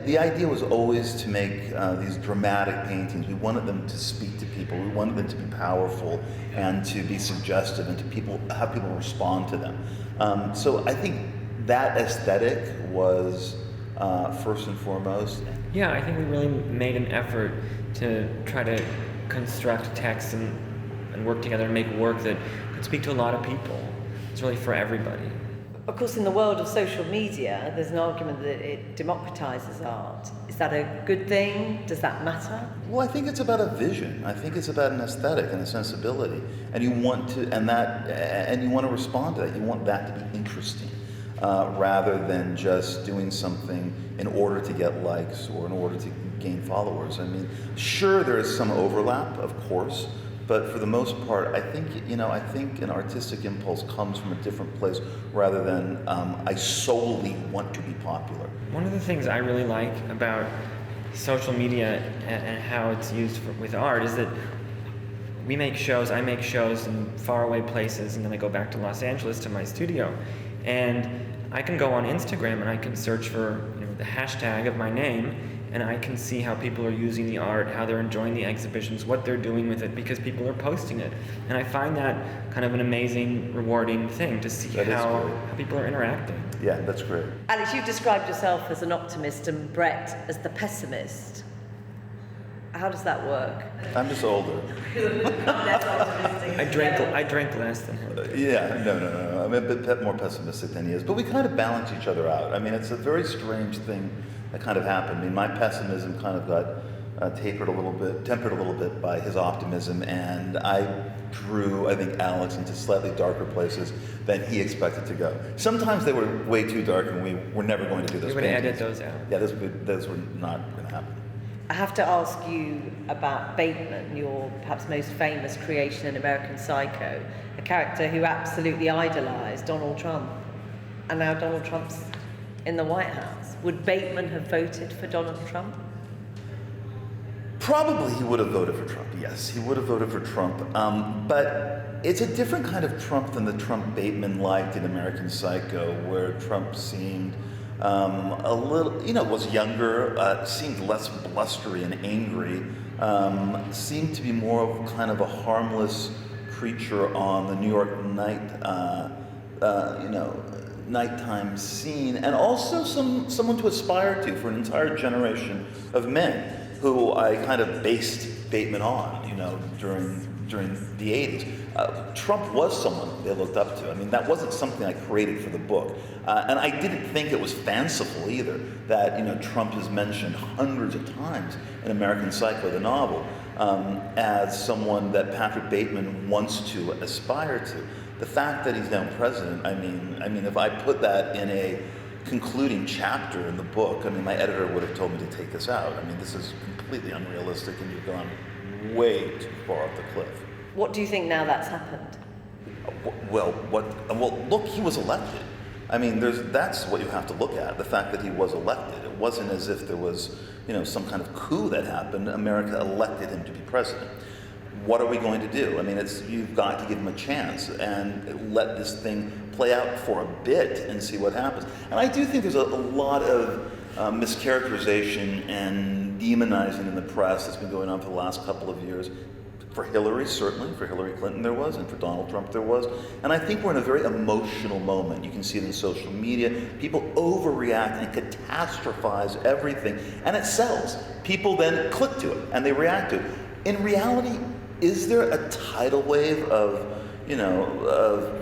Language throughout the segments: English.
The idea was always to make these dramatic paintings. We wanted them to speak to people. We wanted them to be powerful and to be suggestive and to have people respond to them. So I think that aesthetic was first and foremost. Yeah, I think we really made an effort to try to construct text and work together and make work that could speak to a lot of people. It's really for everybody. Of course, in the world of social media, there's an argument that it democratizes art. Is that a good thing? Does that matter? Well, I think it's about a vision. I think it's about an aesthetic and a sensibility, and you want to respond to that. You want that to be interesting, rather than just doing something in order to get likes or in order to gain followers. I mean, sure, there is some overlap, of course. But for the most part, I think an artistic impulse comes from a different place rather than I solely want to be popular. One of the things I really like about social media and how it's used with art is that I make shows in faraway places, and then I go back to Los Angeles to my studio. And I can go on Instagram and I can search for the hashtag of my name, and I can see how people are using the art, how they're enjoying the exhibitions, what they're doing with it, because people are posting it. And I find that kind of an amazing, rewarding thing to see how people are interacting. Yeah, that's great. Alex, you've described yourself as an optimist and Brett as the pessimist. How does that work? I'm just older. I drank less than him. No. I'm a bit more pessimistic than he is. But we kind of balance each other out. I mean, it's a very strange thing that kind of happened. I mean, my pessimism kind of got tempered a little bit by his optimism, and I drew, I think, Alex into slightly darker places than he expected to go. Sometimes they were way too dark, and we were never going to do those. We would edit those out. Yeah, those were not going to happen. I have to ask you about Bateman, your perhaps most famous creation in American Psycho, a character who absolutely idolized Donald Trump, and now Donald Trump's in the White House. Would Bateman have voted for Donald Trump? Probably he would have voted for Trump, yes. He would have voted for Trump. But it's a different kind of Trump than the Trump Bateman liked in American Psycho, where Trump seemed a little, was younger, seemed less blustery and angry, seemed to be more of kind of a harmless creature on the New York nighttime scene, and also someone to aspire to for an entire generation of men who I kind of based Bateman on, during the 80s. Trump was someone they looked up to. I mean, that wasn't something I created for the book. And I didn't think it was fanciful either, that, Trump is mentioned hundreds of times in American Psycho, the novel, as someone that Patrick Bateman wants to aspire to. The fact that he's now president, I mean, if I put that in a concluding chapter in the book, my editor would have told me to take this out. This is completely unrealistic, and you've gone way too far off the cliff. What do you think now that's happened? Well, look, he was elected. That's what you have to look at, the fact that he was elected. It wasn't as if there was, some kind of coup that happened. America elected him to be president. What are we going to do? You've got to give him a chance and let this thing play out for a bit and see what happens. And I do think there's a lot of mischaracterization and demonizing in the press that's been going on for the last couple of years. For Hillary, certainly. For Hillary Clinton there was, and for Donald Trump there was. And I think we're in a very emotional moment. You can see it in social media. People overreact and catastrophize everything, and it sells. People then click to it, and they react to it. In reality, is there a tidal wave of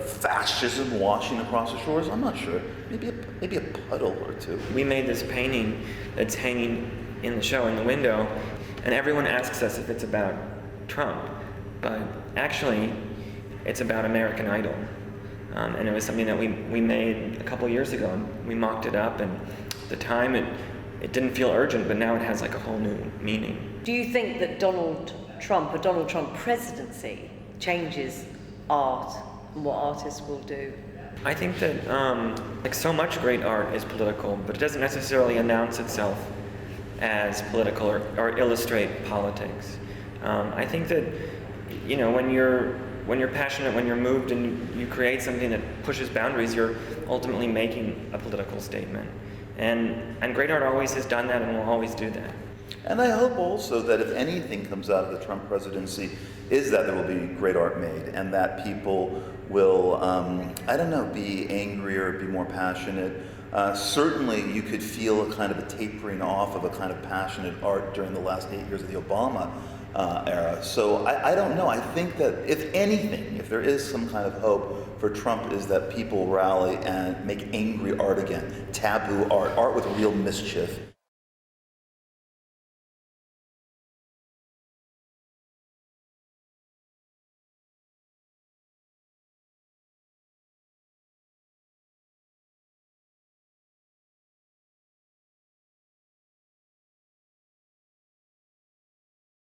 fascism washing across the shores? I'm not sure. Maybe a puddle or two. We made this painting that's hanging in the show in the window, and everyone asks us if it's about Trump, but actually it's about American Idol. And it was something that we made a couple years ago, and we mocked it up, and at the time it didn't feel urgent, but now it has like a whole new meaning. Do you think that Donald Trump presidency changes art and what artists will do? I think that so much great art is political, but it doesn't necessarily announce itself as political or illustrate politics. I think that when you're passionate, when you're moved, and you create something that pushes boundaries, you're ultimately making a political statement. And great art always has done that and will always do that. And I hope also that if anything comes out of the Trump presidency, is that there will be great art made, and that people will, I don't know, be angrier, be more passionate. Certainly, you could feel a kind of a tapering off of a kind of passionate art during the last 8 years of the Obama era. So I don't know. I think that if anything, if there is some kind of hope for Trump, is that people rally and make angry art again, taboo art, art with real mischief.